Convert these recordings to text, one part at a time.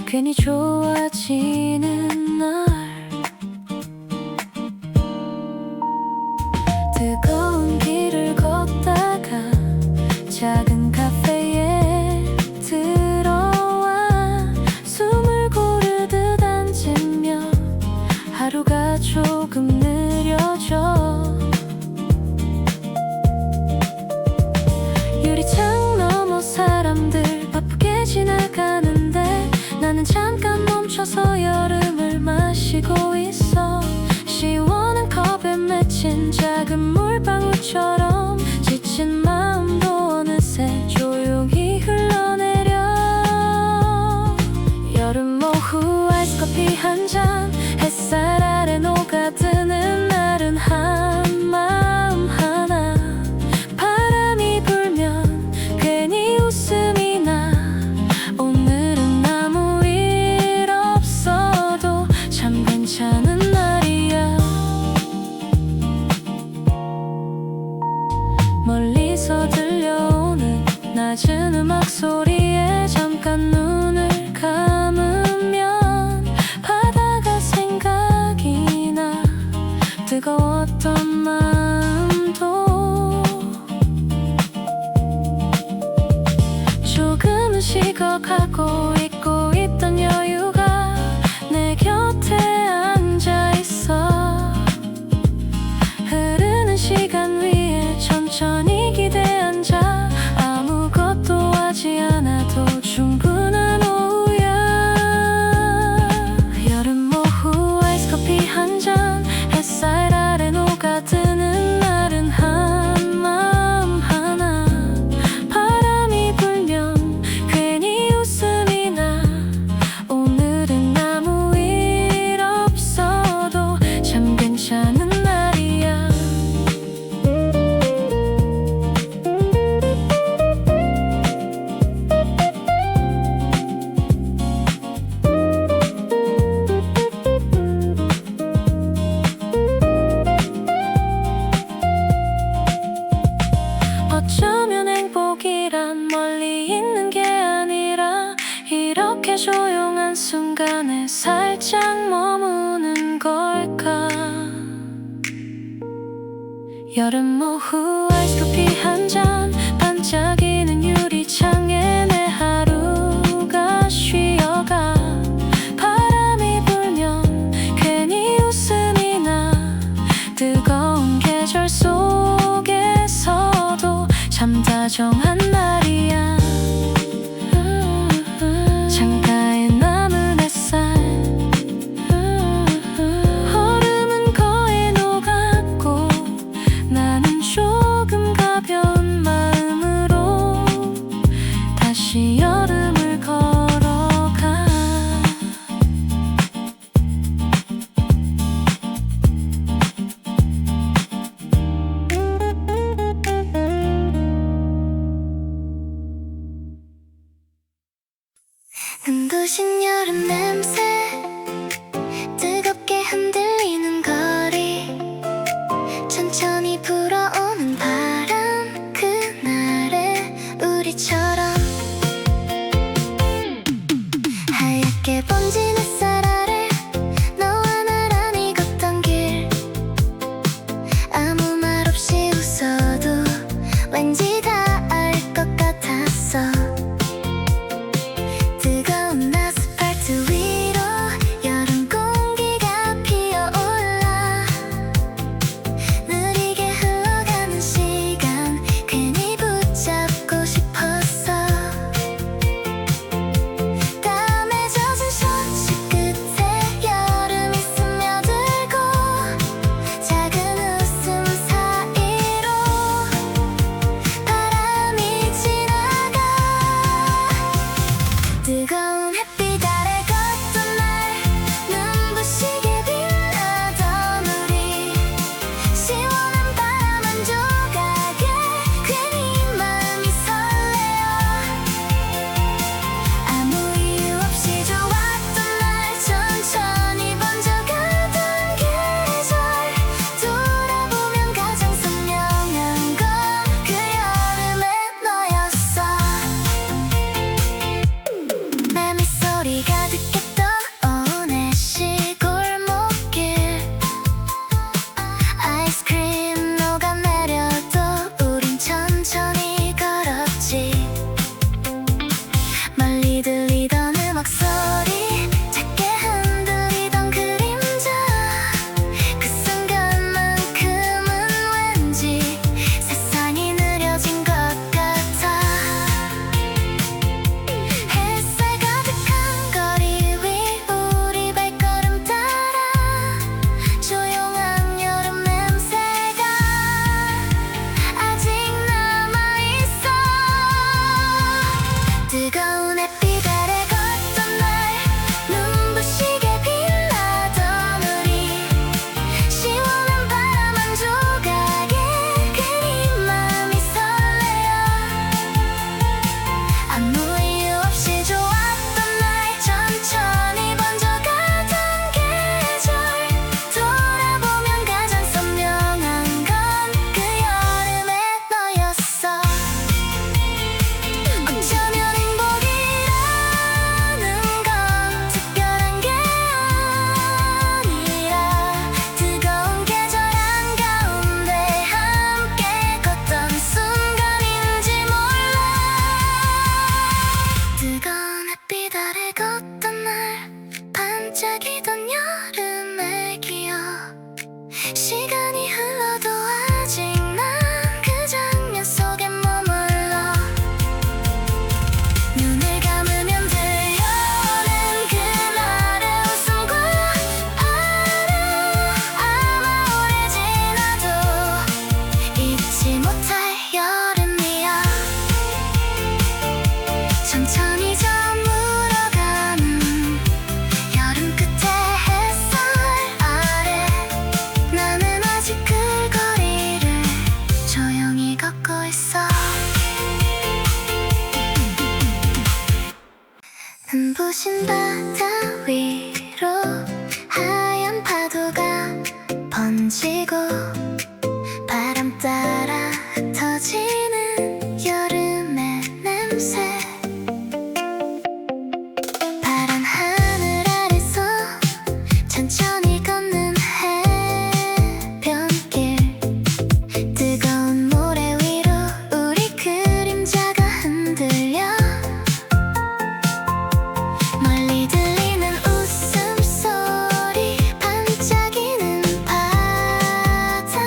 괜히 좋아지는 날 뜨거운 길을 걷다가 작은 카페에 들어와 숨을 고르듯 앉으며 하루가 조금 느려져 유리창 너머 사람들 바쁘게 지나가는데 나는 잠깐 멈춰서 여름을 마시고 있어. 시원한 컵에 맺힌 작은 물방울처럼 지친 마음도 어느새 조용히 흘러내려. 여름 오후 아이스커피 한 잔 햇살 아래 녹아드는 나른한 마음 하나 바람이 불면 괜히 웃음이 나. 오늘은 아무 일 없어도 참 괜찮은 날이야. 멀리서 들려오는 낮은 음악 소리에 잠깐 눈을 감으면 바다가 생각이 나. 뜨거웠던 마음도 조금은 식어가고 잊고 있던 여유가 내 곁에 앉아있어. 흐르는 시간 위에 천천히 기대앉아 아무것도 하지 않아도 충분한 오후야. 여름 오후 아이스커피 한 잔 햇살 아래 녹아드는 나른한 마음 하나 바람이 불면 괜히 웃음이 나. 오늘은 아무 일 없어도 참 괜찮은 날이야. 어쩌면 행복이란 멀리 있는 게 아니라 이렇게 조용한 순간에 살짝 머무는 걸까. 여름 오후 아이스커피 한 잔 반짝이는 유리창에 내 하루가 쉬어가. 바람이 불면 괜히 웃음이 나. 뜨거운 계절 속에서도 참 다정한 날이야. 창가에 남은 햇살 얼음은 거의 녹았고 나는 조금 가벼운 마음으로 다시 여름을 걸어가. 눈부신 여름 냄새 뜨겁게 흔들리는 거리 천천히 불어오는 바람 그날의 우리처럼 하얗게 번진 햇살 아래 너와 나란히 걷던 길 아무 말 없이 웃어도 왠지 다 알 것 같았어. 뜨거운 아스팔트 위로 여름 공기가 피어올라. 느리게 흘러가는 시간 괜히 붙잡고 싶었어. 땀에 젖은 셔츠 끝에 여름이 스며들고 작은 웃음 사이로 바람이 지나가. 뜨거운 햇빛 아래 걷던 날 눈부시게 빛나던 우리 시원한 바람 한 조각에 괜히 마음이 설레어. 아무 이유 없이 좋았던 날 천천히 번져가던 계절 돌아보면 가장 선명한 건 그 여름의 너였어. 내 뜨거운 햇빛 아래 걷던 날 눈부시게 빛나던 우리 시원한 바람 한 조각에 괜히 마음이 설레어 아무 이유 없이 좋았던 날 천천히 번져가던 계절 돌아보면 가장 선명한 건 그 여름의 너였어 어쩌면 행복이라는 건 특별한 게 아니라 뜨거운 계절 한가운데 함께 걷던 순간인지 몰라 뜨거운 햇빛 아래 걷던 날 반짝이던 여름의 기억 시간이 흘러도 아직 난 그 장면 속에 머물러 눈을 감으면 들려오는 그날의 웃음과 알아 아마 오래 지나도 잊지 못할 여름이야 천천히 저물어가는 여름 끝에 햇살 아래 나는 아직 그 거리를 조용히 걷고 있어 눈부신 바다 위로 하얀 파도가 번지고 바람 따라 흩어지는 여름의 냄새 파란 하늘 아래서 천천히 걷는 해변길 뜨거운 모래 위로 우리 그림자가 흔들려 멀리 들리는 웃음소리 반짝이는 바다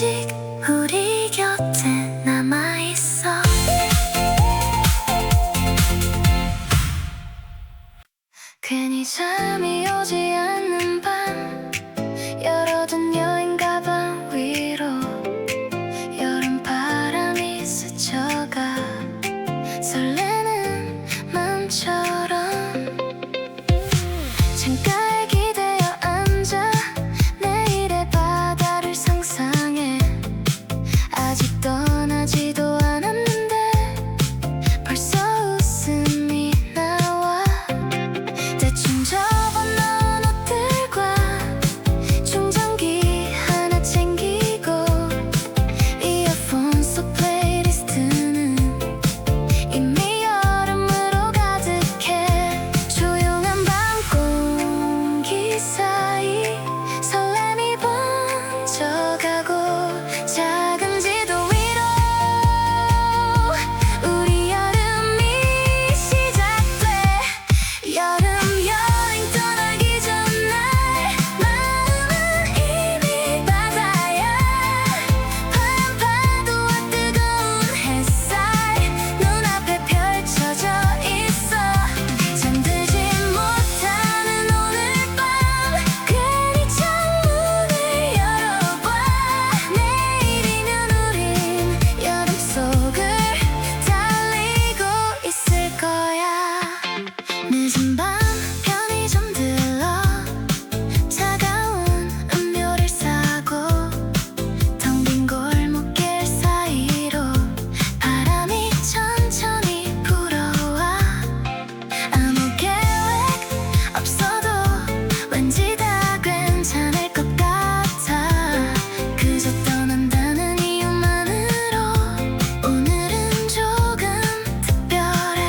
아직 우리 곁에 남아있어. 괜히 잠이 오지 않는 밤, 열어둔 여행 가방 위로 여름 바람이 스쳐가 설레는 맘처럼 창가에 기대어 앉아 내일의 바다를 상상해. 아직 떠나지도 않았는데 벌써 웃음이 나와. 대충 접어놓은 옷들과 충전기 하나 챙기고 이어폰 속 플레이리스트는 이미 여름으로 가득해. 조용한 밤 공기 사이 설렘이 번져가고 작은 지도 위로 우리 여름이 시작돼. 여름 여행 떠나기 전날 마음은 이미 바다야. 파란 파도와 뜨거운 햇살 눈앞에 펼쳐져 있어. 잠들지 못하는 오늘 밤 괜히 창문을 열어봐. 내일이면 우린 여름 속을 달리고 있을 거야. 늦은 밤 편의점 들러 차가운 음료를 사고 텅 빈 골목길 사이로 바람이 천천히 불어와. 아무 계획 없어도 왠지 다 괜찮을 것 같아. 그저 떠난다는 이유만으로 오늘은 조금 특별해.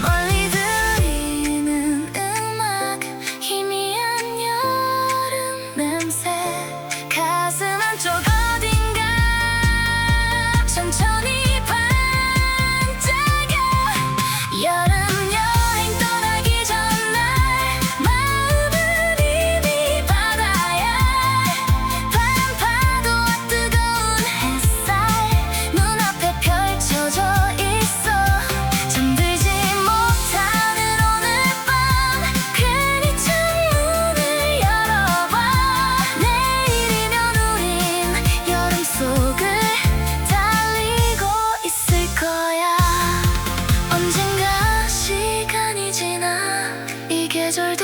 멀리 들리는 음악, 희미한 여름 냄새, 가슴 한쪽 어딘가 천천히 반짝여. 여름 여행 떠나기 전날 마음은 이미 바다야. 파란 파도와 뜨거운 햇살 눈앞에 펼쳐져 있어. 잠들지 못하는 오늘 밤 괜히 창문을 열어봐. 내일이면 우린 여름 속을 달리고 있을 거야. 언젠가 시간이 지나 이 계절도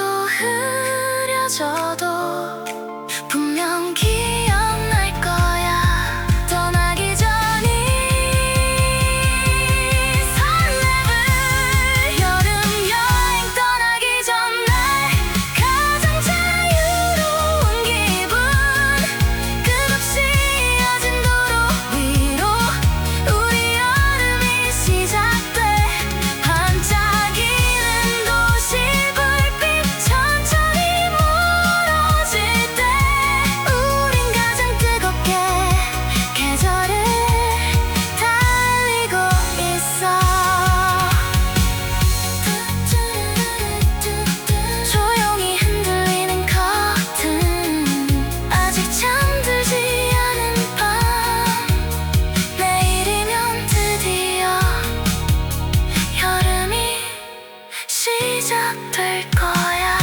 흐려져도 분명 기억날 거야. 떠나기 전이 설레는 여름 여행 떠나기 전날 가장 자유로운 기분. 끝없이 이어진 도로 위로 우리 여름이 시작돼. 반짝이는 도시 불빛 천천히 멀어질 때 우린 가장 뜨겁게 계절을 달리고 있어. 조용히 흔들리는 커튼, 아직 잠들지 않은 밤. 내일이면 드디어 여름이 시작될 거야.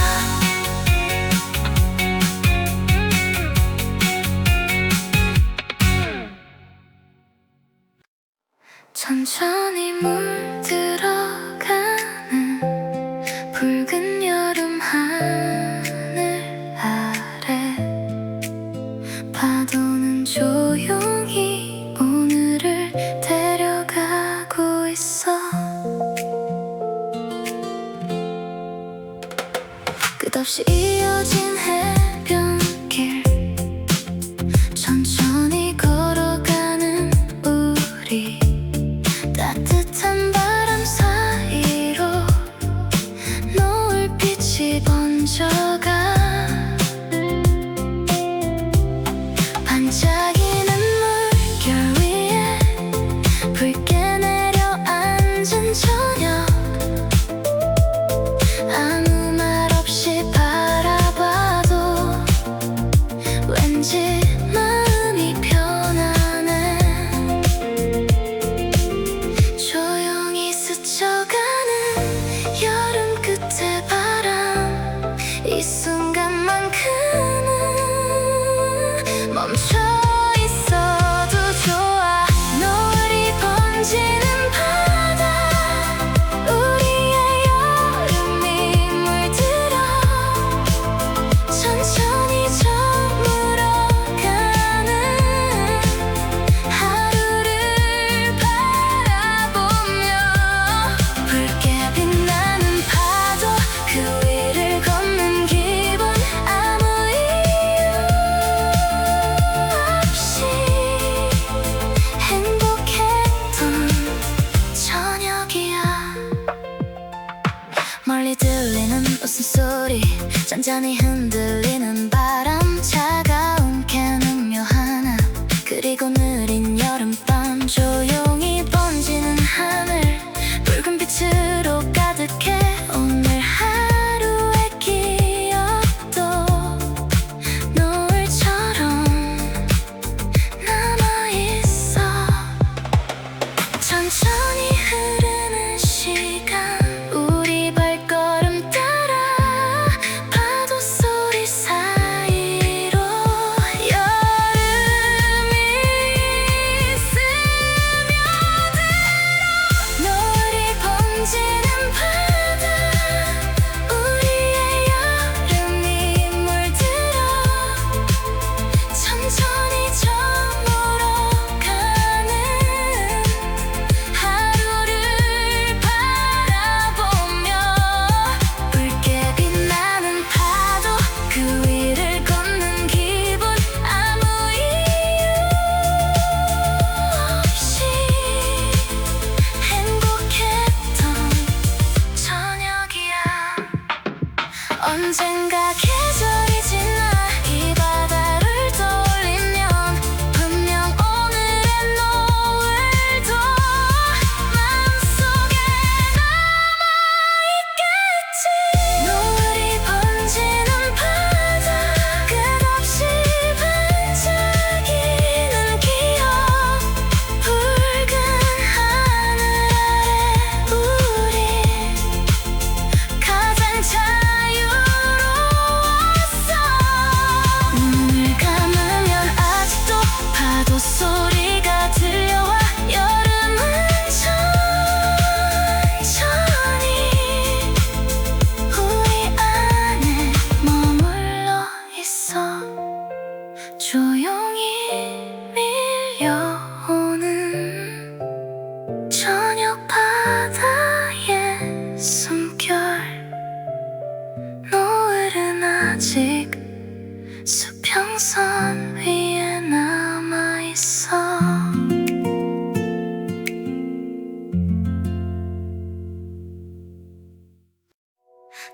천천히 물들어가는 붉은 여름 하늘 아래 파도는 조용히 오늘을 데려가고 있어. 끝없이 이어진 해변길 천천히 걸어가는 우리. 따뜻한 바람 사이로 노을빛이 번져가. 반짝이는 물결 위에 붉게 내려앉은 저녁. 아무 말 없이 바라 시간이 흔들리는 바람, 차가운 캔 음료 하나, 그리고 느린 여름밤, 조용히 번지는 하늘, 붉은 빛으로 가득해. 오늘 하루의 기억도 노을처럼 남아있어. 천천히 흐르는 시간, 우리 발걸음 따라 파도 소리 사이로 여름이 스며들어. 노을이 번지는 바다, 우리의 여름이 물들어. 천천히 저물어 가는 하루를 바라보며, 붉게 빛나는 파도, 그 위를 걷는 기분, 아무 이유 없이 행복했던 저녁이야. 언젠가 계절이 지나 이 바다를 떠올리면 분명 오늘의 노을도 마음속에 남아있겠지. 노을이 번지는 바다, 끝없이 반짝이는 기억, 붉은 하늘 아래 우리 가장 자유로웠어. 눈을 감으면 아직도 파도 소리가 들려와. 여름은 천천히 우리 안에 머물러 있어. 조용히 밀려오는 저녁 바다의 숨결, 노을은 아직 수평선 위에 남아있어.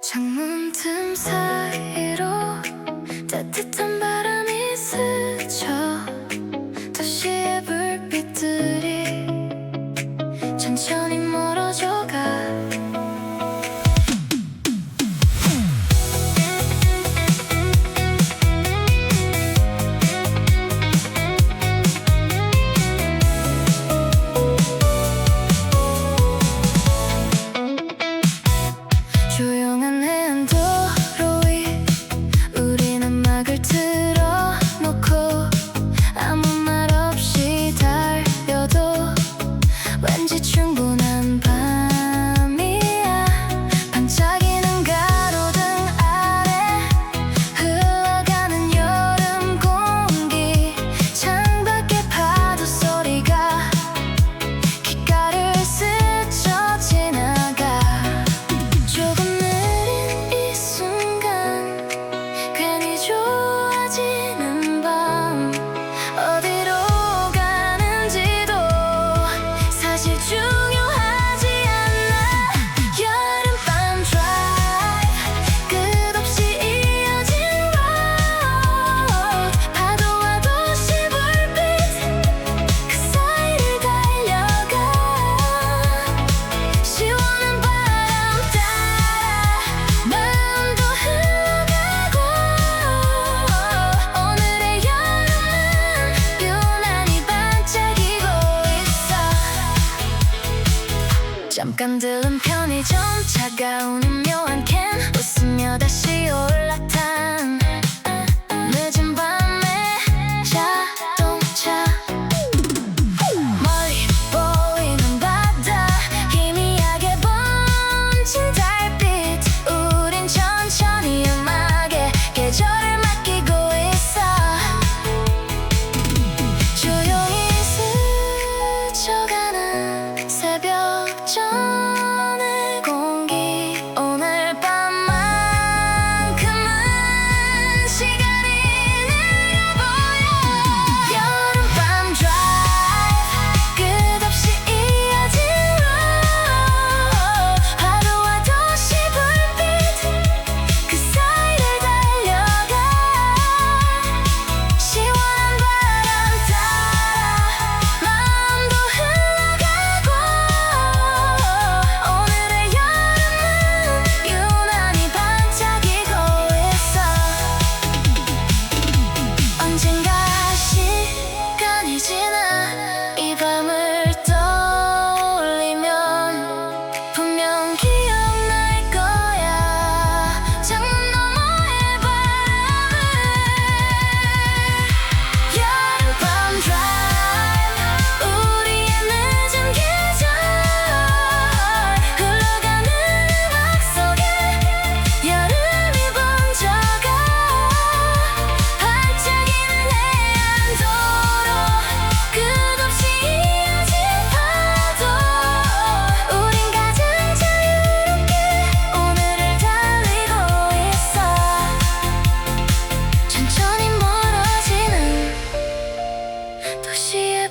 창문 틈 사이로 따뜻한 바람이 스쳐. 도시의 불빛들이 천천히 멀어져가. 조용한 해안도로 위 우린 음악을 틀어놓고 아무 말 없이 달려도 왠지 충분한 밤이야. 반짝이는 가로등 아래 흘러가는 여름 공기, 창밖의 파도 소리가 귓가를 스쳐 지나가. 조금 느린 이 순간, 괜히 좋아지는 밤, 어디로 가는지도 사실 중요하지 않아. 여름밤 드라이브, 끝없이 이어진 road, 파도와 도시 불빛 그 사이를 달려가. 시원한 바람 따라 마음도 흘러가고. 오늘의 여름은 유난히 반짝이고 있어. 잠깐 들른 편의점, 차가운 음료 한 캔, 웃으며 다시 올라탄 늦은 밤의 자동차. 멀리 보이는 바다, 희미하게 번진 달빛, 우린 천천히 음악에 계절을 맡기고 있어. 조용히 스쳐가는 새벽 전의 공기, 오늘 밤만큼은 시간이 느려 보여.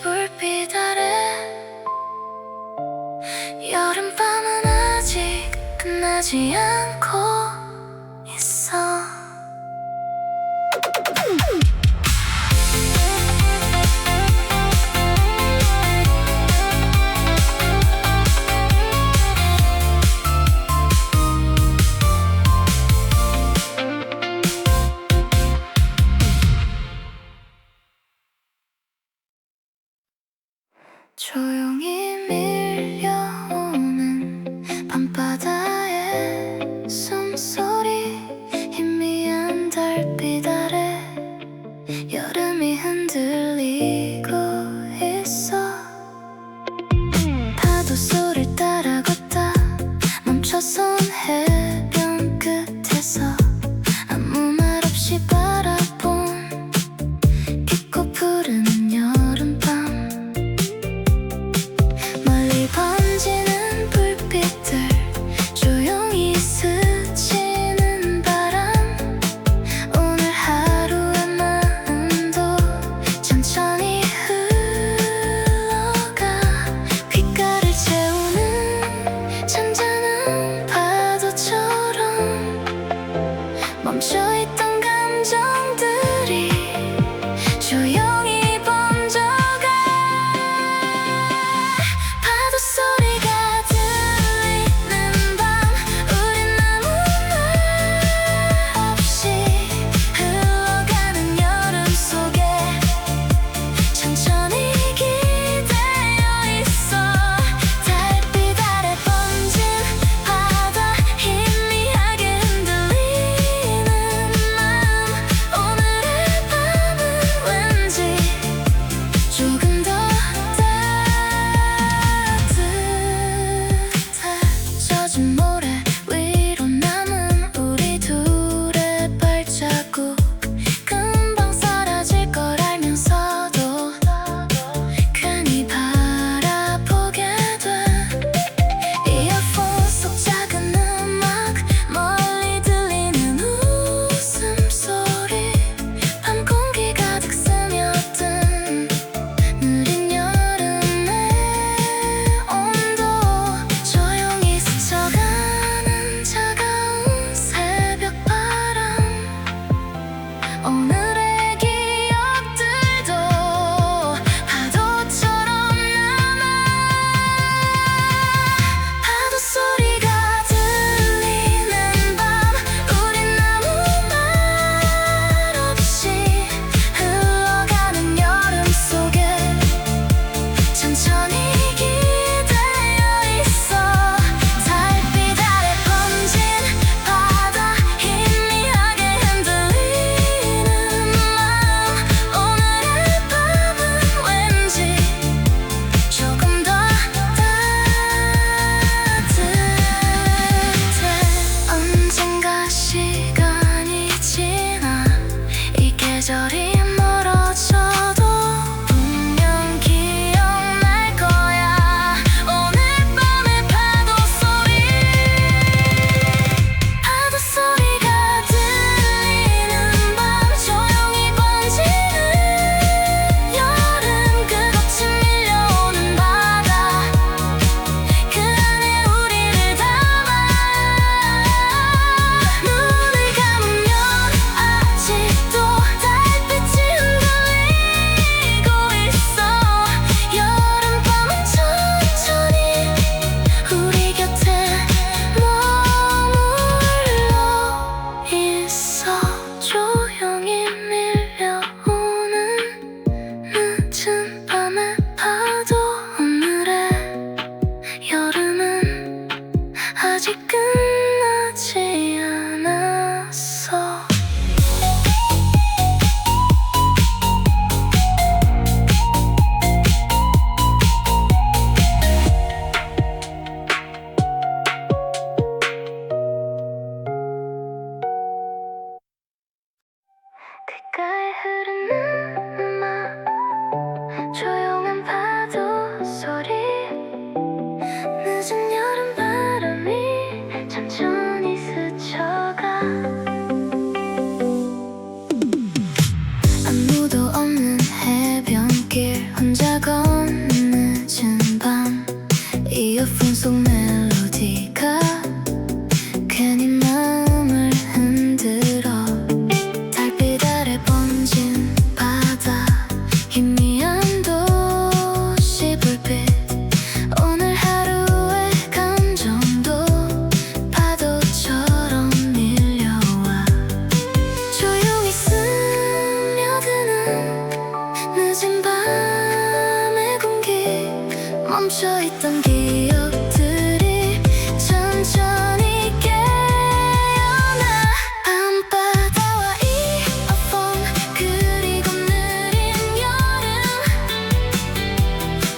불빛 아래 여름밤은 아직 끝나지 않고 있어. 조용히 밀려오는 밤바다의 숨소리, 희미한 달빛 아래 여름이 흔들리고 있어. 파도 소리를 따라 걷다 멈춰선 해변 끝에서 아무 말 없이 바라본 깊고 푸른 여름밤. 멀리 멈춰있던 기억들이 천천히 깨어나. 밤바다와 이어폰 그리고 느린 여름,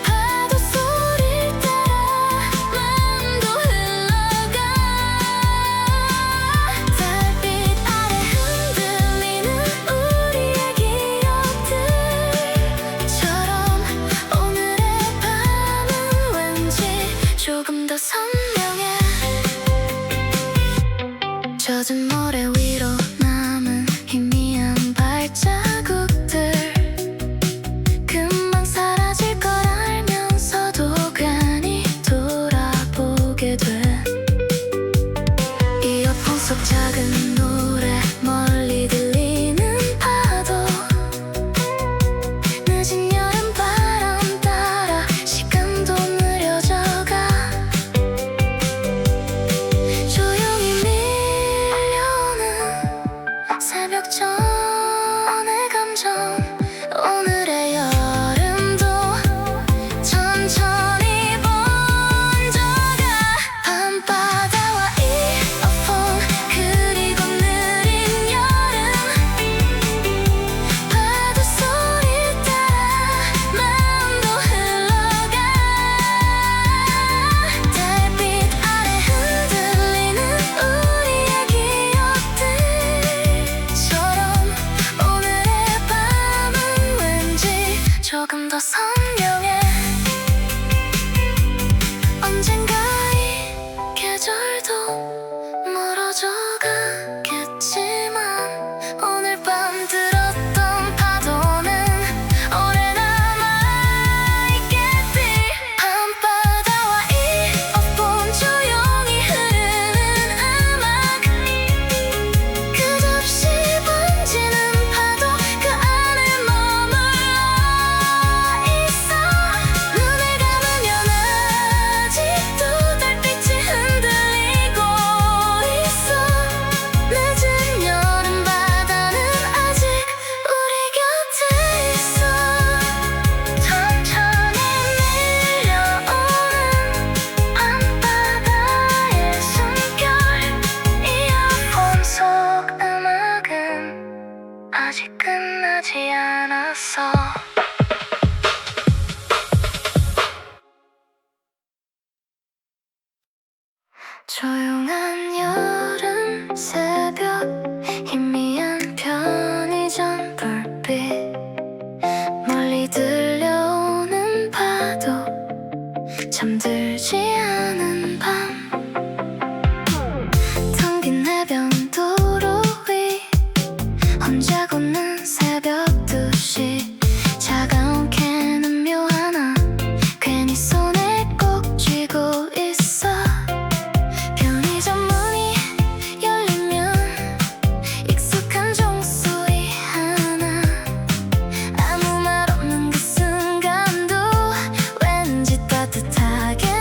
파도 소리를 따라 마음도 흘러가. 달빛 아래 흔들리는 우리의 기억들처럼 오늘의 밤은 왠지 조금 더 선명해. 젖은 모래 위로 남은 희미한 발자국들, 금방 사라질 걸 알면서도 괜히 돌아보게 돼. 이어폰 속 작은 노래, 멀리 들리는 파도, 늦은 여름 바람 따라 시간도 느려져가. 조용히 밀려오는 새벽 전의 감정, 오늘의 여름도 천천히 번져가. 밤바다와 이어폰 그리고 느린 여름, 파도 소리를 따라 마음도 흘러가. 달빛 아래 흔들리는 우리의 기억들처럼 오늘의 밤은 왠지 조금 더 선명해. 언젠가 이 계절도 멀어져 가겠지만 오늘 밤 들었던 파도는 오래 남아있겠지. 밤바다와 이어폰 조용히 흐르는 음악, 끝없이 번지는 파도 그 안에 머물러 있어. 눈을 감으면 아직도 달빛이 흔들리고 있어. 늦은 여름 바다는 아직 우리 곁에 있어. 천천히 밀려오는 밤바다의 숨결, 이어폰 속 음악은 아직 끝나지 않았어. 조용한 여름 새벽, 희미한 편의점 불빛, 멀리 들려오는 파도, 잠들지 않은 밤, 텅 빈 해변 도로 위 혼자 걷는 새벽 2시, 차가운 캔 음료 하나 괜히 손에 꼭 쥐고 있어. 편의점 문이 열리면 익숙한 종소리 하나, 아무 말 없는 그 순간도 왠지 따뜻하게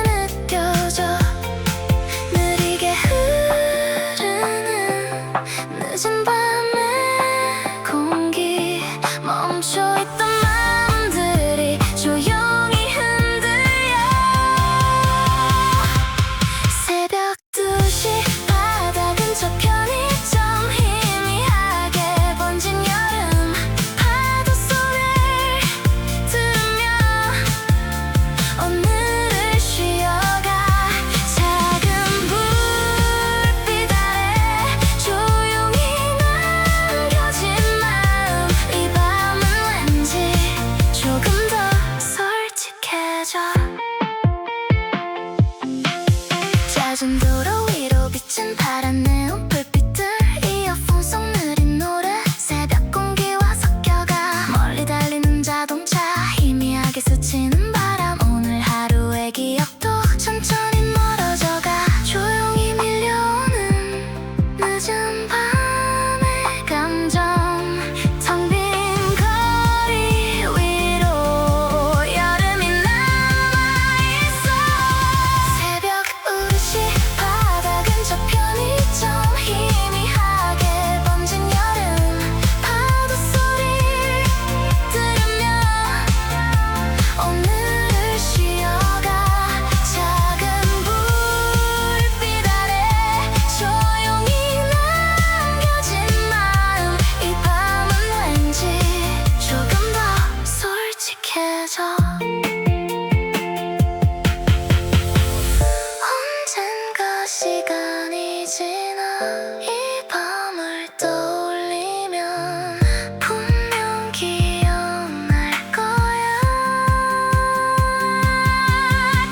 언젠가 시간이 지나 이 밤을 떠올리면 분명 기억날 거야.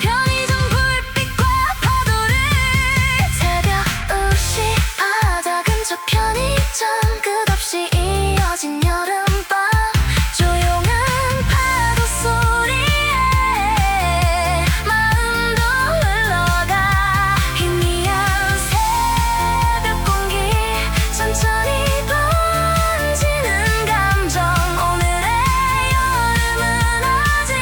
편의점 불빛과 파도를 새벽 2시 바다 근처 편의점 끝없이 이어진 여름밤 조용한 파도 소리에 마음도 흘러가 희미한 새벽 공기 천천히 번지는 감정 오늘의 여름은 아직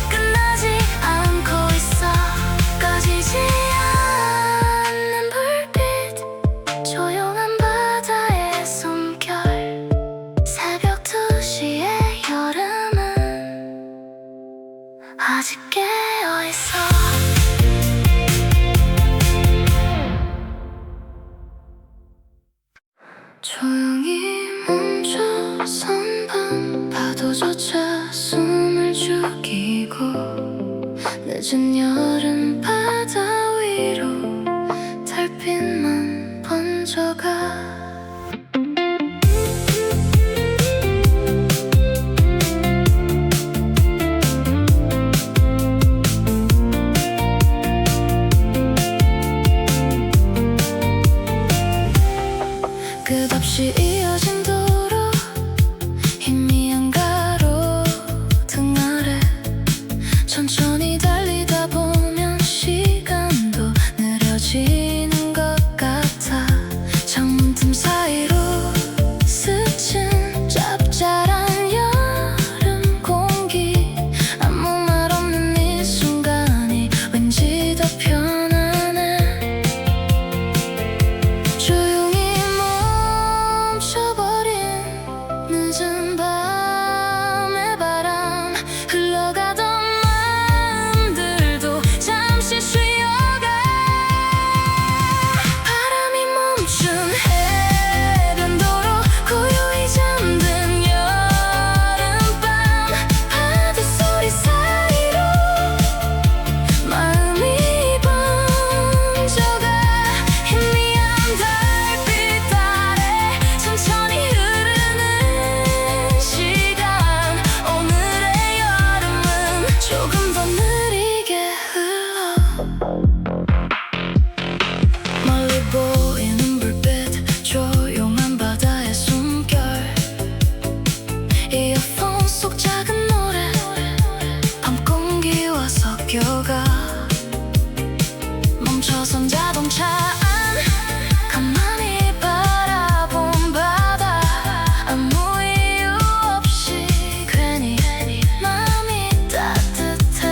끝나지 않고 있어 꺼지지 않는 불빛 조용한 바다의 숨결 새벽 2시의 여름은 아직 깨어있어. 조용히 멈춰선 밤 파도조차 숨을 죽이고 늦은 여름 바다 위로 달빛만 번져가. 끝없이 이어진 도로 희미한 가로등 아래 천천히 달리다 보면 시간도 느려지는 것 같아. 창문 틈 사이로 스친 짭짤한 여름 공기 아무 말 없는 이 순간이 왠지 더 편안해. 조용히 멈춰버린 늦은 밤의 바람 흘러가던 마음들도 잠시 쉬어가. 바람이 멈춘 해변도로 고요히 잠든 여름밤 파도 소리 사이로 마음이 번져가. 희미한 달빛 아래 천천히 흐르는 시간 오늘의 여름은 조금 더 느리게 흘러. 멀리 보이는 불빛 조용한 바다의 숨결 이어폰 속 작은 노래 밤 공기와 섞여가. 멈춰선 자동차 안 가만히 바라본 바다 아무 이유 없이 괜히 마음이 따뜻해.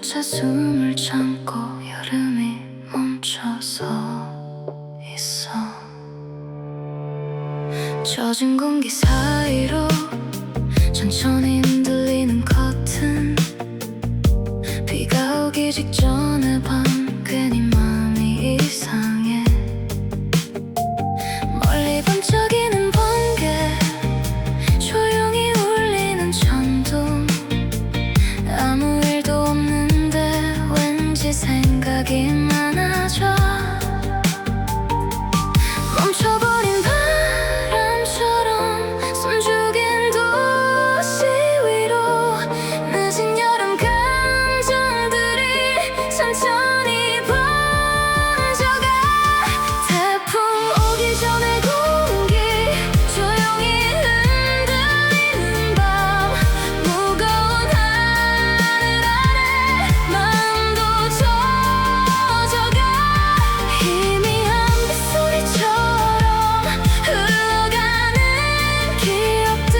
조차 숨을 참고 여름이 멈춰서 있어. 젖은 공기 사이로 천천히 흔들리는 커튼. 비가 오기 직전의 밤 괜히 마음이 이상해. 멀리 번쩍이는 번개, 조용히 울리는 천둥. 아무 일도 없는데 왠지 생각이 많아져. 멈춰버린 바람처럼 숨죽인 도시 위로 늦은 여름 감정들이 천천히 번져가. 태풍 오기 전에 공기 조용히 흔들리는 밤, 무거운 하늘 아래 마음도 젖어가. 희미한 빗소리처럼 흘러가는 기억들.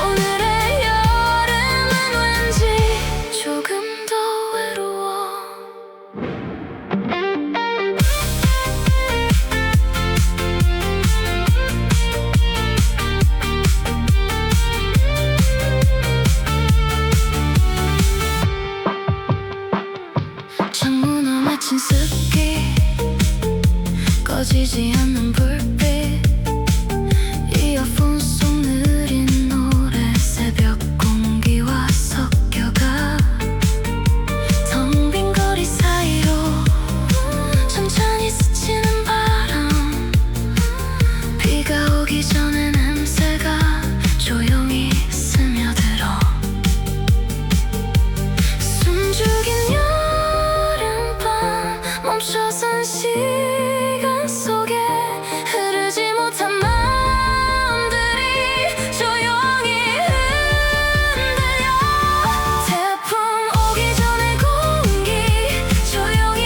오늘의 여름은 왠지 조금 더 외로워. 창문을 맺힌 습기, 꺼지지 않는 불빛. 이어폰 속 느린 노래 새벽 공기와 섞여가. 텅 빈 거리 사이로 천천히 스치는 바람. 비가 오기 전에 냄새가 조용히 스며들어. 숨죽인 여름밤, 멈춰선 시간 속에 흐르지 못한 마음들이 조용히 흔들려. 태풍 오기 전에 공기 조용히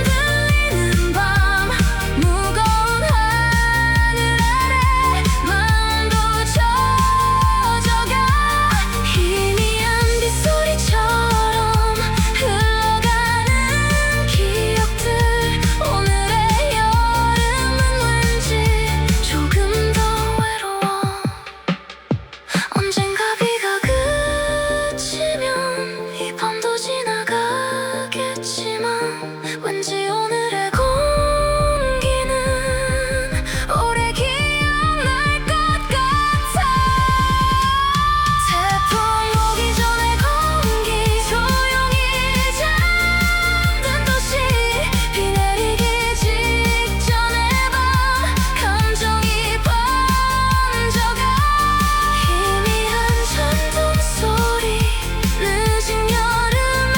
흔들리는 밤, 무거운 하늘 아래 마음도 젖어가. 희미한 빗소리처럼 흘러가는 기억들. 오늘의 여름은 왠지 조금 더 외로워. 언젠가 비가 그치면 이 밤도 지나가겠지만 왠지 오늘의 공기는 오래 기억날 것 같아. 태풍 오기 전에 공기 조용히 잠든 도시. 비 내리기 직전의 밤, 감정이 번져가. 희미한 천둥 소리, 늦은 여름의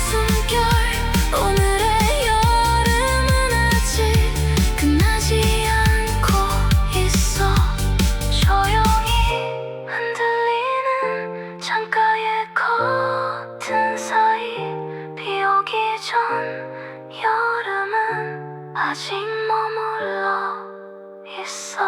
숨결. 오늘의 여름은 아직 끝나지 않고 있어. 조용히 흔들리는 창가의 커튼 사이, 비 오기 전 여름은 아직 머물러 있어.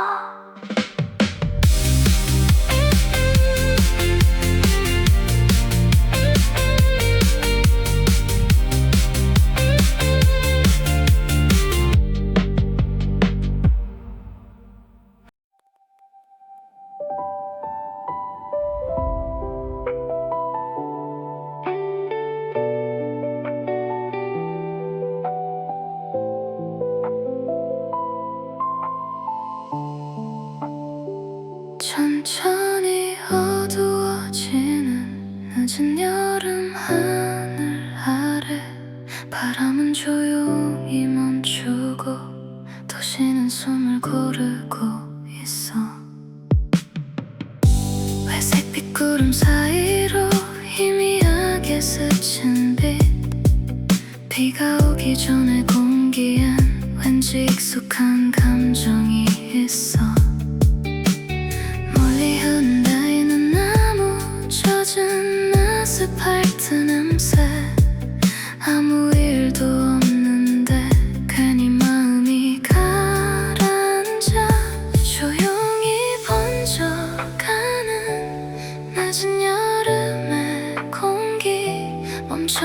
천천히 어두워지는 늦은 여름 하늘 아래, 바람은 조용히 멈추고 도시는 숨을 고르고 있어. 회색빛 구름 사이로 희미하게 스친 빛. 비가 오기 전에 공기엔 왠지 익숙한 감정이 있어. 멀리 흔들리는 나무, 젖은 아스팔트 냄새. 아무 일도 없는데 괜히 마음이 가라앉아. 조용히 번져가는 늦은 여름의 공기. 멈춰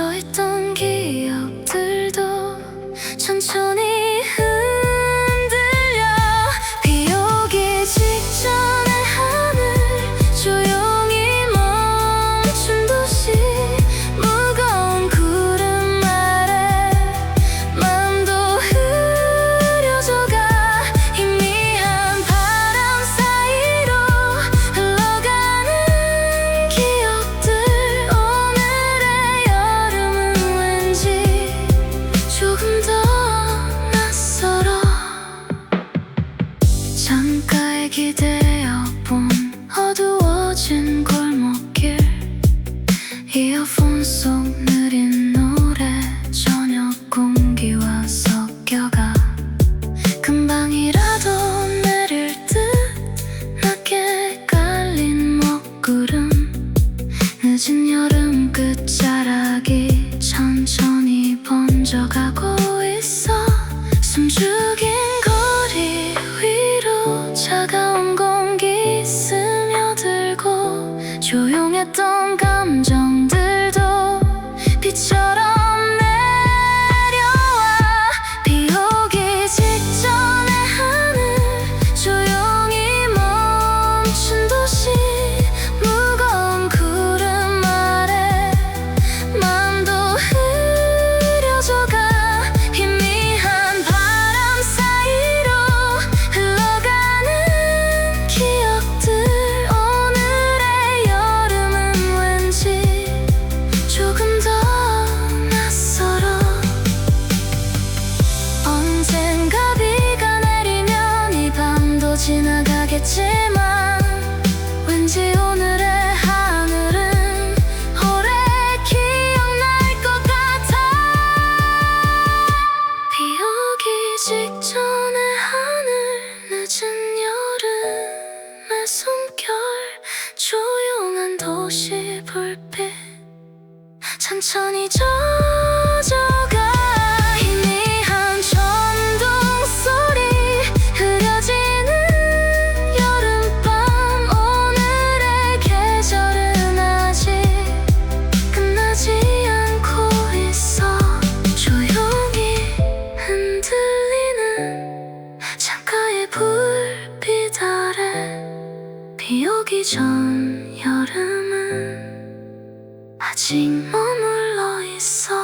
천천히 젖어가. 희미한 천둥 소리 흐려지는 여름밤. 오늘의 계절은 아직 끝나지 않고 있어. 조용히 흔들리는 창가의 불빛 아래 비 오기 전 여름은 아직 머물러 있어.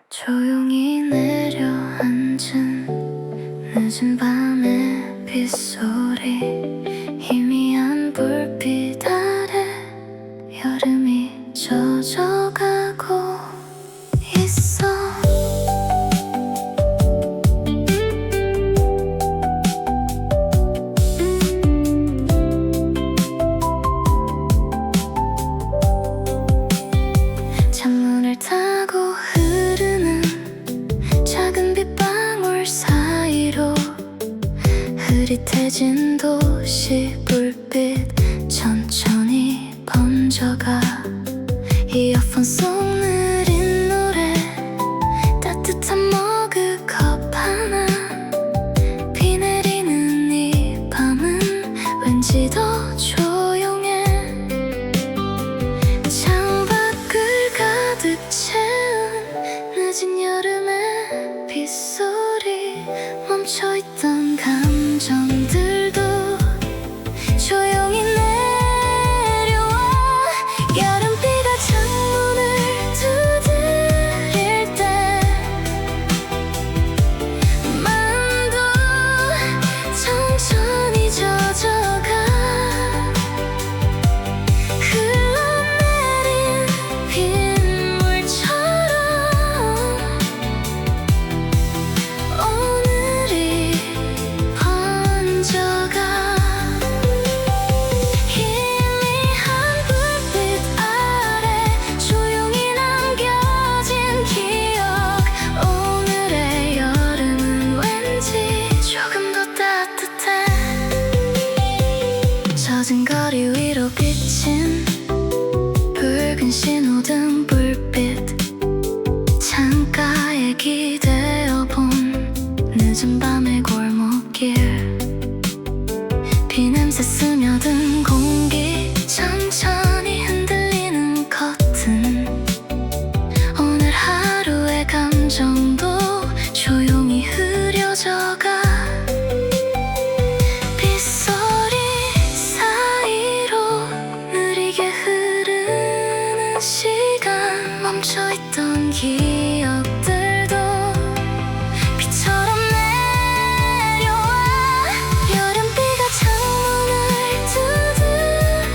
조용히 내려앉은 늦은 밤의 빗소리. 희미한 불빛 아래 여름이 젖어가고 있어. 창문을 타고 흐르는 작은 빗방울 사이로 흐릿해진 도시 불빛 천천히 번져가. 이어폰 속 느린 노래, 따뜻한 머그컵 하나. 비 내리는 이 밤은 왠지 더 조용해. 창밖을 가득 채운 늦은 여름의 빗소리. 멈춰있던 감정들도 조용히 내려와. 여름비가 창문을 두드릴 때 마음도 천천히 젖어가. 흘러내린 빗물처럼 오늘이 번져가. 희미한 불빛 아래 조용히 남겨진 기억. 오늘의 여름은 왠지 조금 더 따뜻해. 젖은 거리 위로 비친 붉은 신호등 불빛. 창가에 기대어 본 늦은 밤의 골목길. 비냄새 스며든 공기, 천천히 흔들리는 커튼. 오늘 하루의 감정도 조용히 흐려져가. 빗소리 사이로 느리게 흐르는 시간. 멈춰있던 기억들도 비처럼 내려와. 여름비가 창문을 두드릴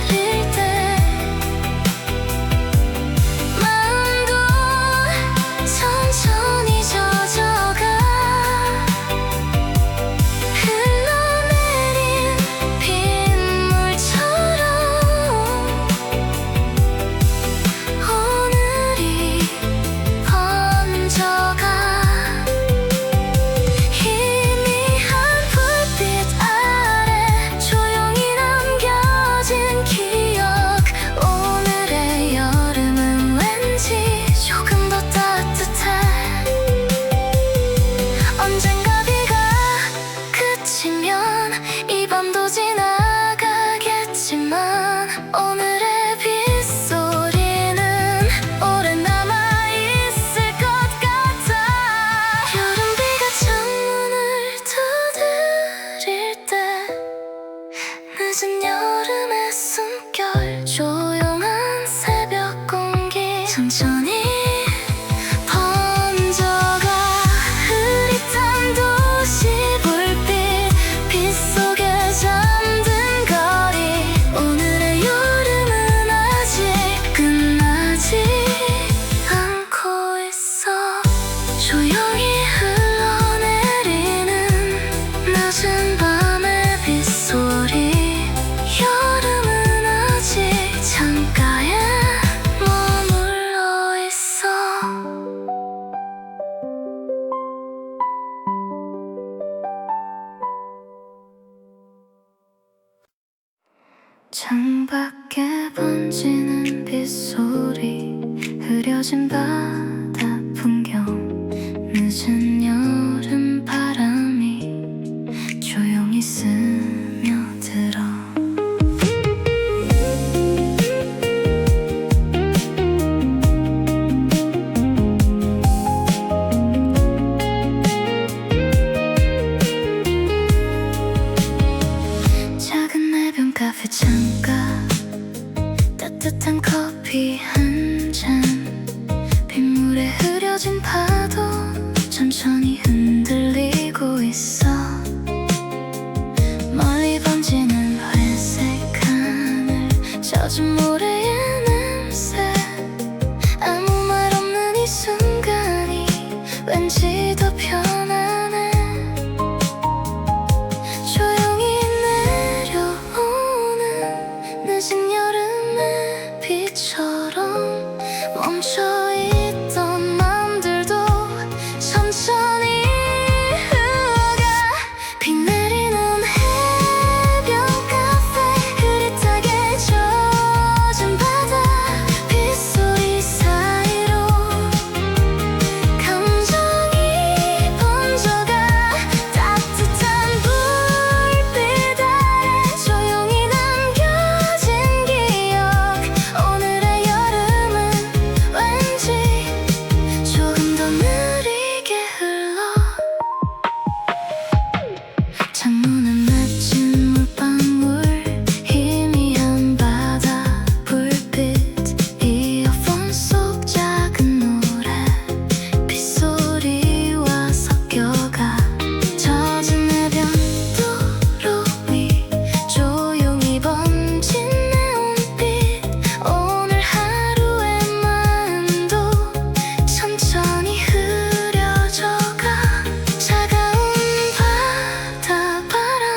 창밖에 번지는 빗소리, 흐려진 바다 풍경, 늦은 여름 바람이 조용히 스며들어. 작은 해변 카페 창가, 따뜻한 커피 한 잔, 빗물에 흐려진 파도 천천히 흔들리고 있어. 멀리 번지는 회색 하늘, 젖은 모래의 냄새, 아무 말 없는 이 순간이 왠지 더 편안해. 조용히 내려오는 늦은 여름의 비처럼 멈춰있던 맘들도 천천히 흘러가. 비 내리는 해변 카페, 흐릿하게 젖은 바다, 빗소리 사이로 감정이 번져가. 따뜻한 불빛 아래 조용히 남겨진 기억, 오늘의 여름은 왠지 조금 더 느리게 흘러. 창문에 맺힌 물방울, 희미한 바다 불빛, 이어폰 속 작은 노래, 빗소리와 섞여가. 젖은 해변 도로 위 조용히 번진 네온빛, 오늘 하루의 마음도 천천히 흐려져가. 차가운 바다바람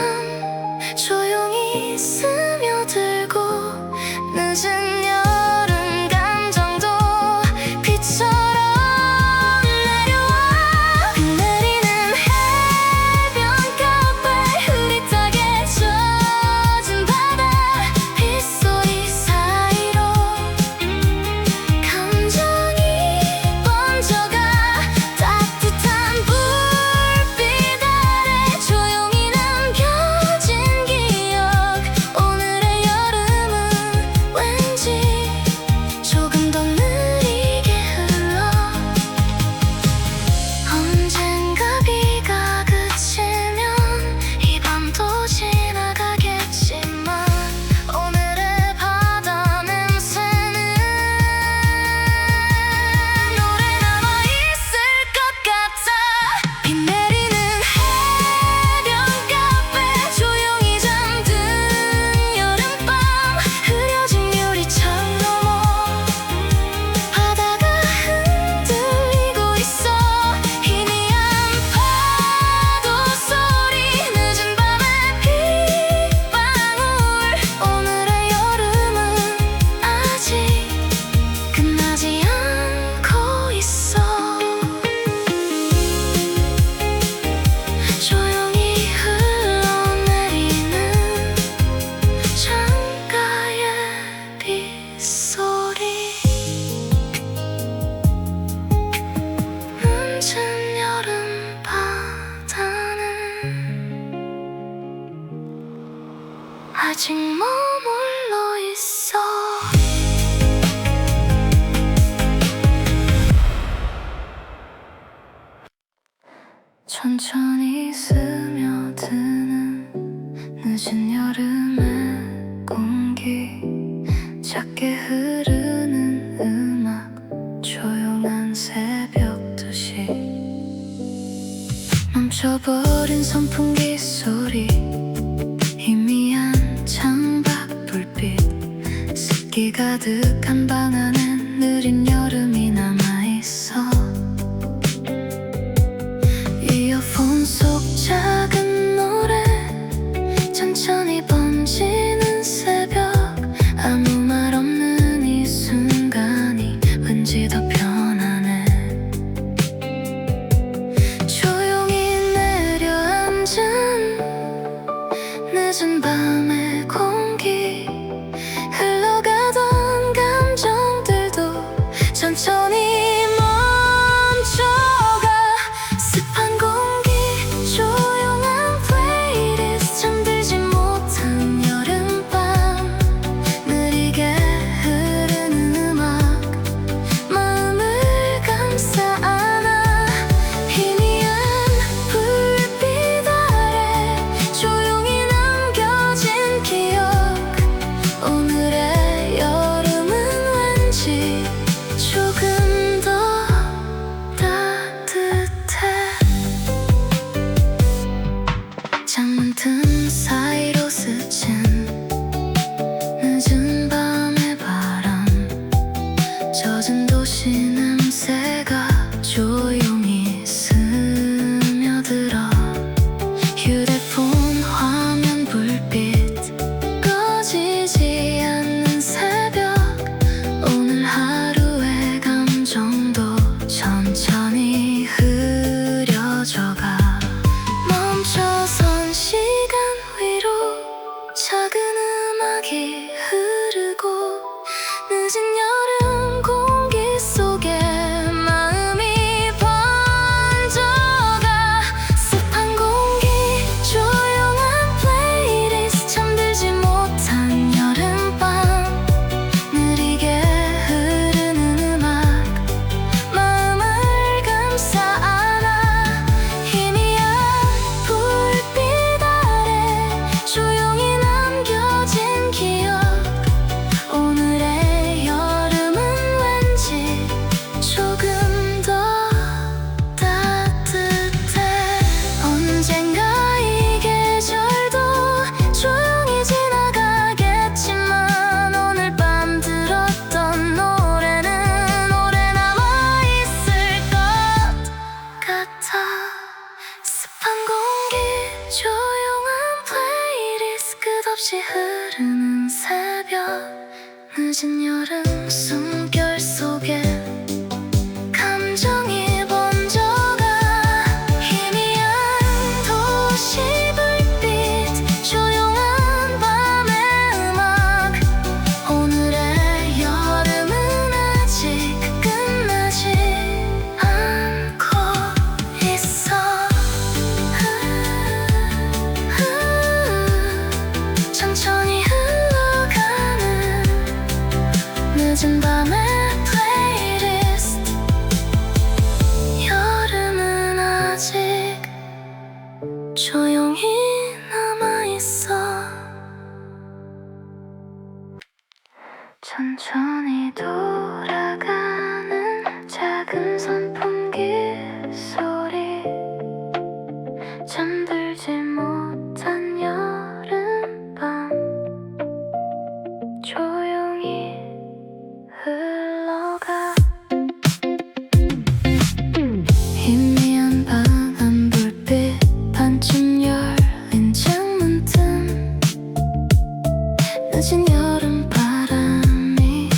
조용히 스며들고, 늦은 여름 감정도 비처럼 내려와. 비 내리는 해변 카페, 흐릿하게 젖은 바다, 빗소리 사이로 감정이 번져가. 따뜻한 불빛 아래 조용히 남겨진 기억, 오늘의 여름은 왠지 조금 더 느리게 흘러. 언젠가 비가 그치면 이 밤도 지나가겠지만, 오늘의 바다 냄새는 오래 남아있을 것 같아. 비 내리는 해변 카페, 조용히 잠든 여름밤, 흐려진 유리창 너머 바다가 흔들리고 있어. 희미한 파도 소리, 늦은 밤의 빗방울, 오늘의 여름은 아직 끝나지 않고 있어. 조용히 흘러내리는 창가의 빗소리, 늦은 여름 바다는 아직 머물러 있어. 천천히 스며드는 늦은 여름의 공기, 작게 흐르는 음악, 조용한 새벽 2시, 멈춰버린 선풍기 소리, 희미한 창밖 불빛, 습기 가득한 방 안엔 느린 여름이 남아있어. 이어폰 속 작은 노래, 천천히 번지는 새벽, 아무 말 없는 이 순간이 왠지 더 편안해. 조용히 내려앉은 늦은 밤의 공기, 없이 흐르는 새벽, 늦은 여름 숨결 속에 감정이 번져가. 희미한 도시 불빛, 조용한 밤의 음악. 오늘의 여름은 아직 끝나지 않고 있어. 천천히 흘러가는 늦은 밤의 플레이리스트. 여름은 아직 조용히 남아있어. 천천히 돌아가는 작은 선풍기 소리, 잠들지 못한 여름밤 조용히 흘러가. 희미한 밤 불빛, 반쯤 열린 창문 틈, 늦은 여름 바람이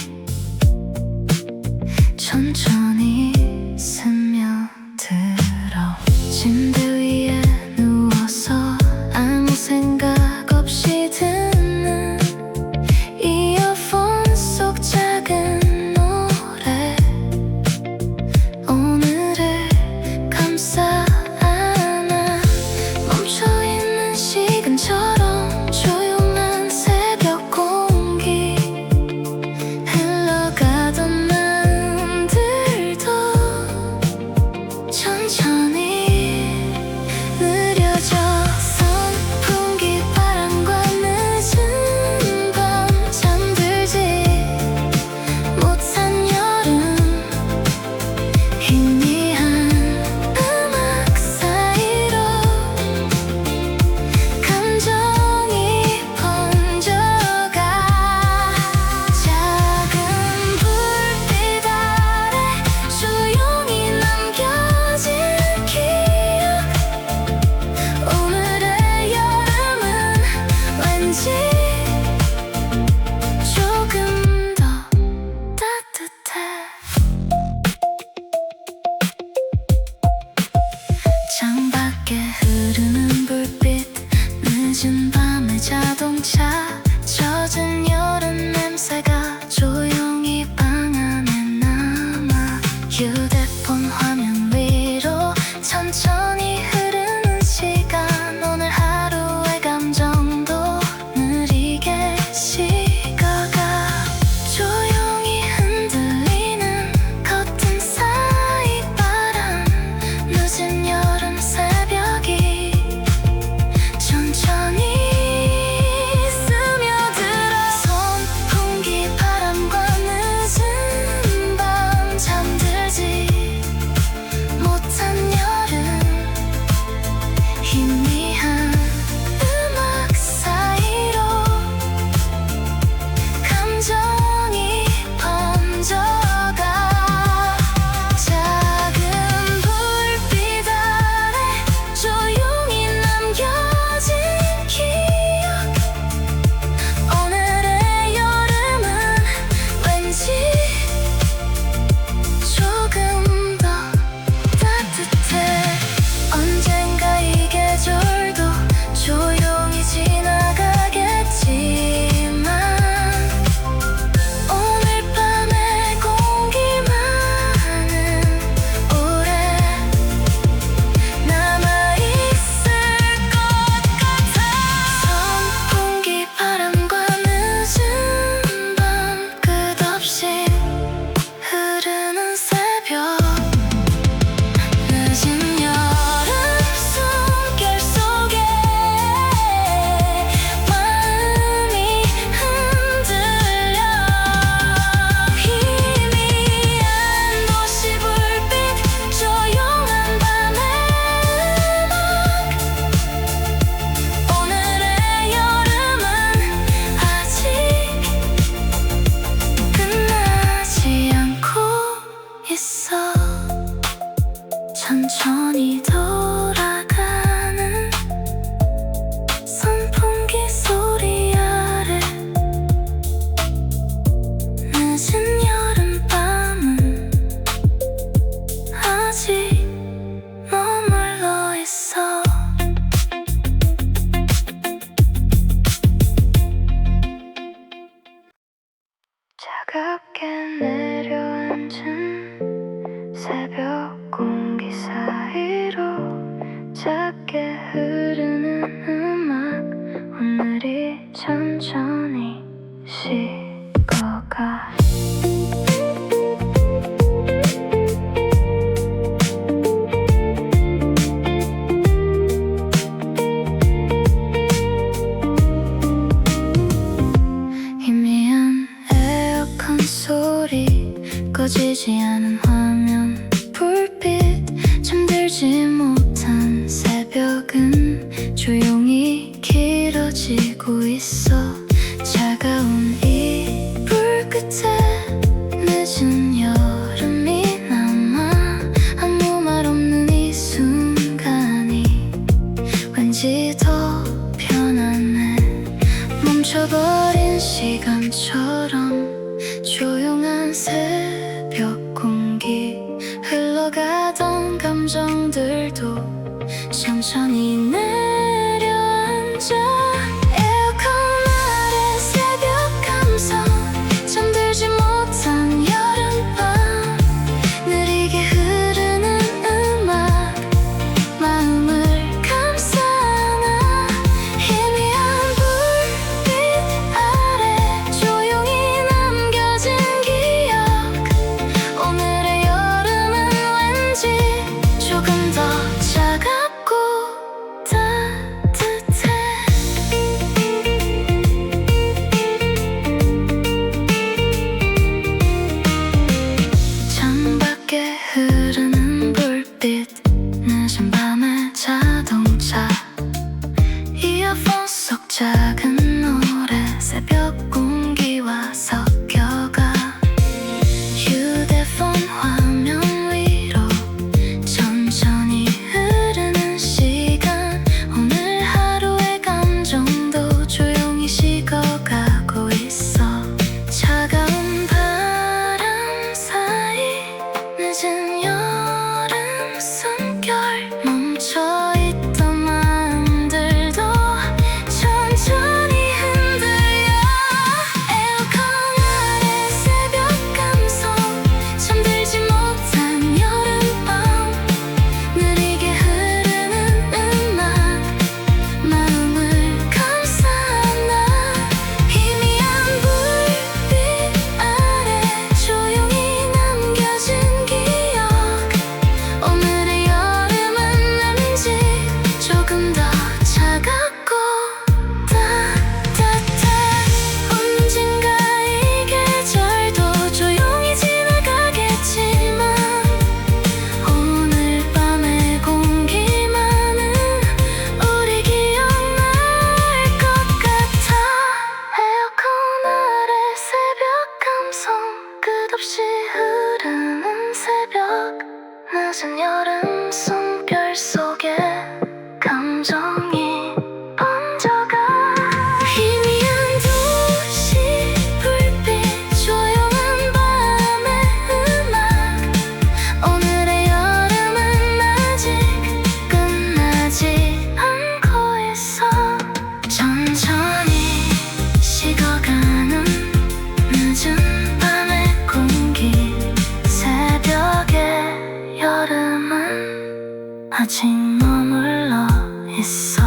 천천히 스며들어. 침대 위에 누워서 아무 생각 없이 듣는 이어폰 속 작은 노래. 오늘을 감싸 안아. 멈춰있는 시간처럼 조용한 새벽 공기. 새벽 공기 사이로 작게 흐르는 음악 오늘이 천천히 식어가 희미한 에어컨 소리 꺼지지 않은 화면 불빛 잠들지 못한 새벽은 조용히 길어지고 있어 차가운 이불 끝에 늦은 여름이 남아 아무 말 없는 이 순간이 왠지 더 편안해 멈춰버린 시간처럼 조용한 새벽 공기 흘러가던 감정들도 천천히 내려앉아 에어컨 아래 새벽 감성 잠들지 못한 여름밤 느리게 흐르는 음악 마음을 감싸나 희미한 불빛 아래 조용히 남겨진 기억 오늘의 여름은 왠지 조금 더 차갑고 따뜻해 창밖에 흐르는 불빛 늦은 밤의 자동차 이어폰 속 작은 노래 새벽 공기와 섞여가 휴대폰 화면 위로 천천히 흐르는 시간 오늘 하루의 감정도 조용히 식어가고 있어 차가운 바람 사이 늦은 여름 숨결 멈춰있던 마음들도 천천히 흔들려 에어컨 아래 새벽 감성 잠들지 못한 여름밤 느리게 흐르는 음악 마음을 감싸나 희미한 불빛 아래 조용히 남겨진 기억 오늘의 여름은 왠지 조금 더 차갑고 따뜻해 언젠가 이 계절도 조용히 지나가겠지만 오늘 밤의 공기만은 우리 기억날 것 같아 에어컨 아래 새벽 감성 끝없이 흐르는 새벽 늦은 여름 숨결 속에 감정이 번져가 희미한 도시 불빛 조용한 밤의 음악 오늘의 여름은 아직 끝나지 않고 있어 천천히 식어가는 늦은 밤의 공기 새벽의 여름은 아직 머물러 있어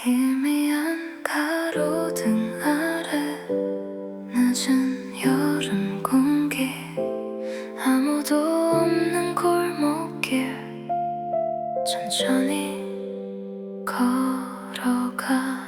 희미한 가로등 아래 늦은 여름 공기 아무도 없는 골목길 천천히 걸어가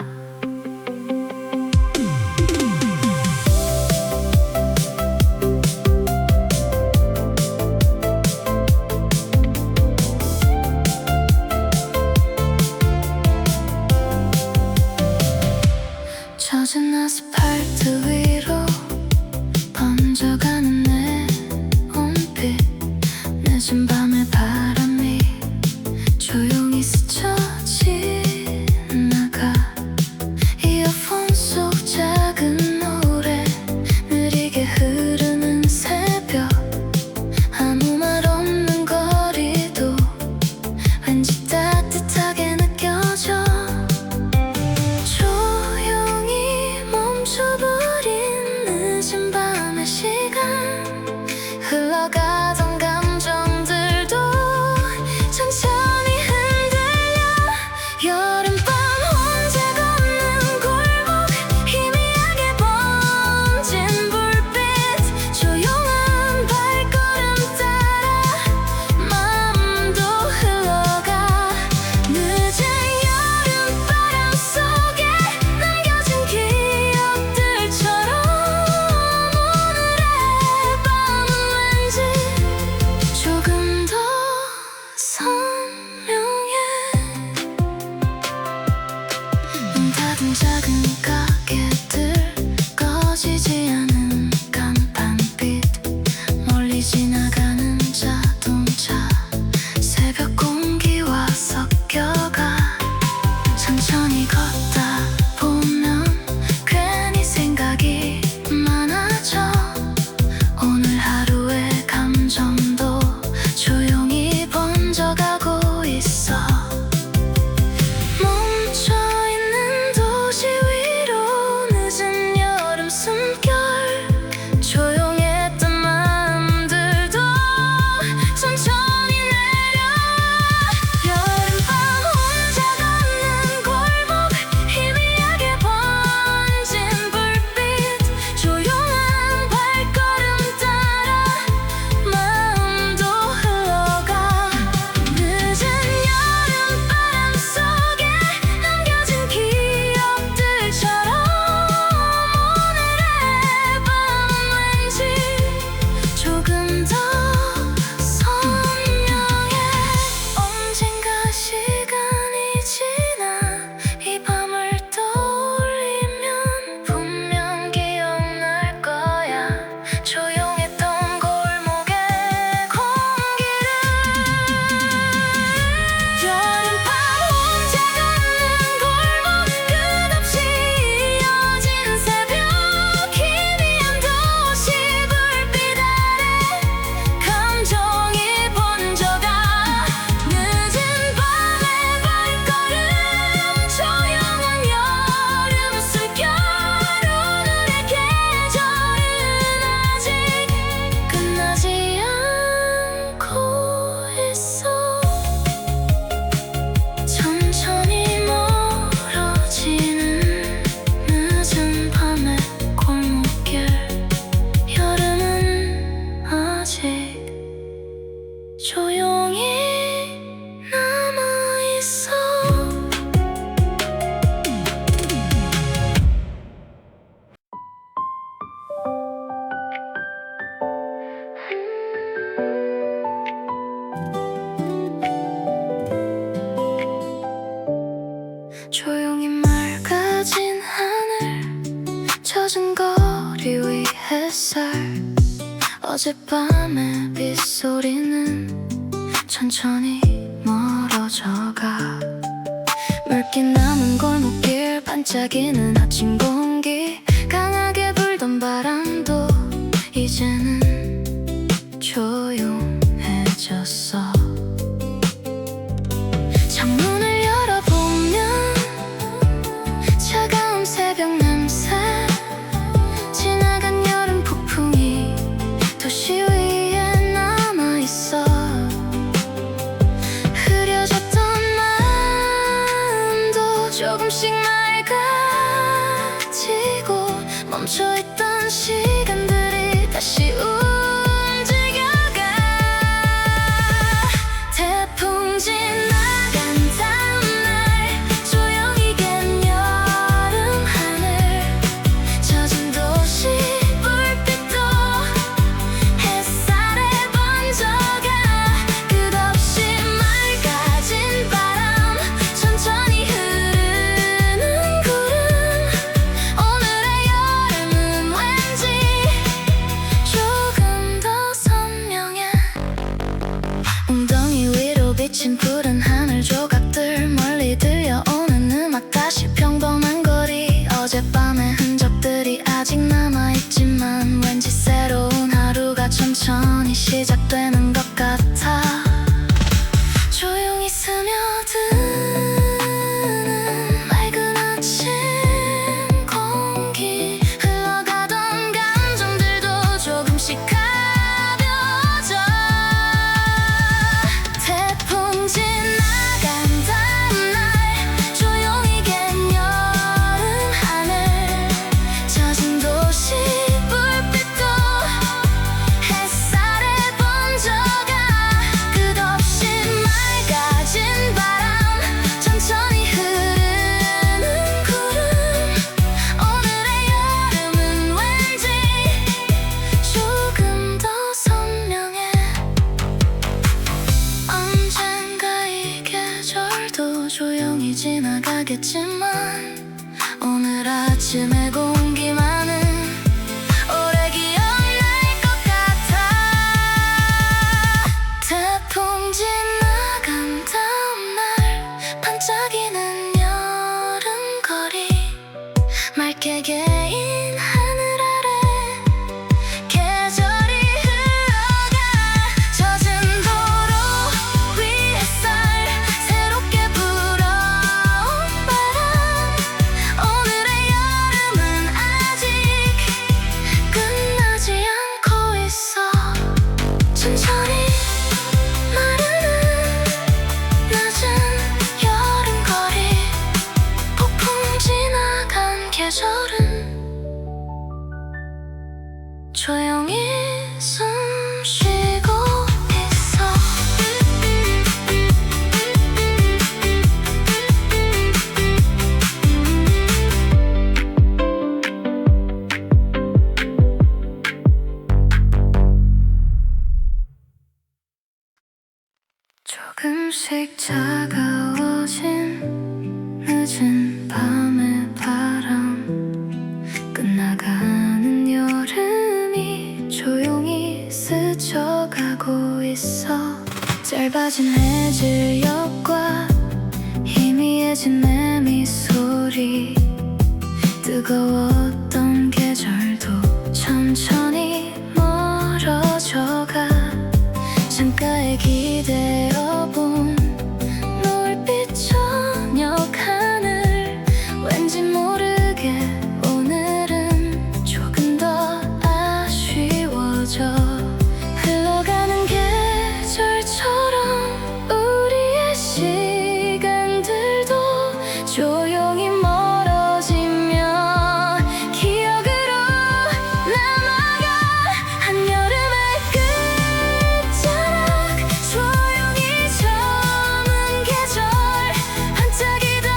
조용히 맑아진 하늘, 젖은 거리 위 햇살, 어젯밤의 빗소리는 천천히 멀어져가. 물기 남은 골목길, 반짝이는 아침 공기, 강하게 불던 바람도 이제는 조용해졌어. 창문을 열어보면 차가운 새벽 냄새, 지나간 여름 폭풍이 도시 위에 남아있어. 흐려졌던 마음도 조금씩 맑아지고, 멈춰있던 시간들이 다시 움직여가. 태풍 지나간 다음날, 조용히 갠 여름 하늘, 젖은 도시 불빛도 햇살에 번져가. 끝없이 맑아진 바람, 천천히 흐르는 구름, 오늘의 여름은 왠지 조금 더 선명해. 웅덩이 위로 비친 푸른 하늘 조각들, 멀리 들려오는 음악, 다시 평범한 거리. 어젯밤의 흔적들이 아직 남아있지만 왠지 새로운 하루가 천천히 시작되는 것 같아. 조용히 스며드는 맑은 아침 공기, 흘러가던 감정들도 조금씩 가벼워져. 태풍 지나간 다음날, 조용히 갠 여름 하늘, 젖은 도시 불빛도 햇살에 번져가. 끝없이 맑아진 바람, 천천히 흐르는 구름, 오늘의 여름은 왠지 조금 더 선명해. 언젠가 이 계절도 조용히 지나가겠지만, 오늘 아침의 공기만은 오래 기억날 것 같아. 태풍 지나간 다음날, 반짝이는 여름 거리, 맑게 개인 하늘 아래 계절이 흘러가. 젖은 도로 위 햇살, 새롭게 불어온 바람, 오늘의 여름은 아직 끝나지 않고 있어. 천천히 마르는 낮은 여름 거리, 폭풍 지나간 계절은 조용히 숨 쉬고 있어. 조금씩 차가워진 늦은 밤의 바람, 끝나가는 여름이 조용히 스쳐가고 있어. 짧아진 해질녘과 희미해진 내 미소리, 뜨거웠던 계절도 천천히 멀어져가. 창가에 기대어본 노을빛 저녁 하늘, 왠지 모르게 오늘은 조금 더 아쉬워져. 흘러가는 계절처럼 우리의 시간들도 조용히 멀어지며 기억으로 남아가. 한여름의 끝자락, 조용히 저문 계절, 반짝이던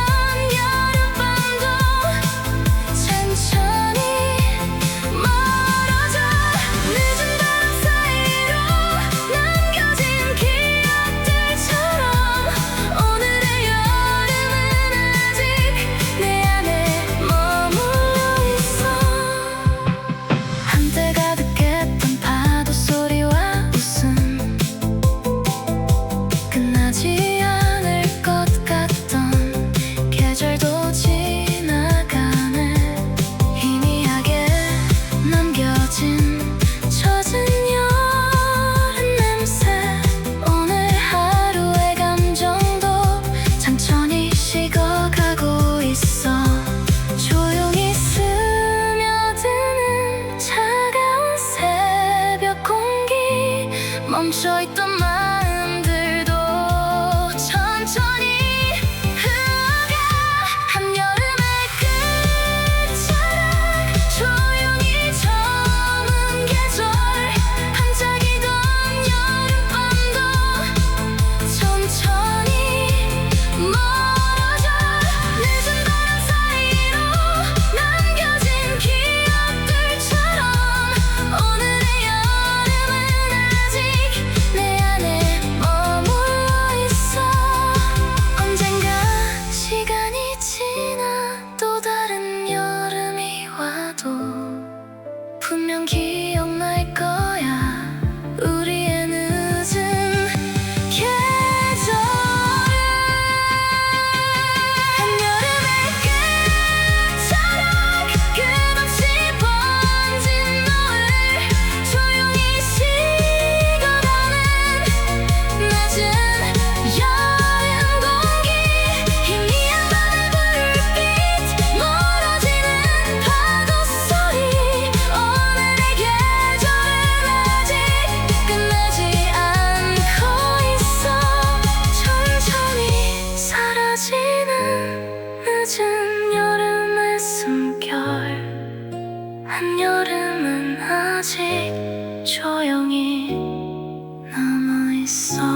여름밤도 천천히 멀어져. 늦은 바람 사이로 남겨진 기억들처럼, 오늘의 여름은 아직 여름의 숨결 한여름은 아직 조용히 남아있어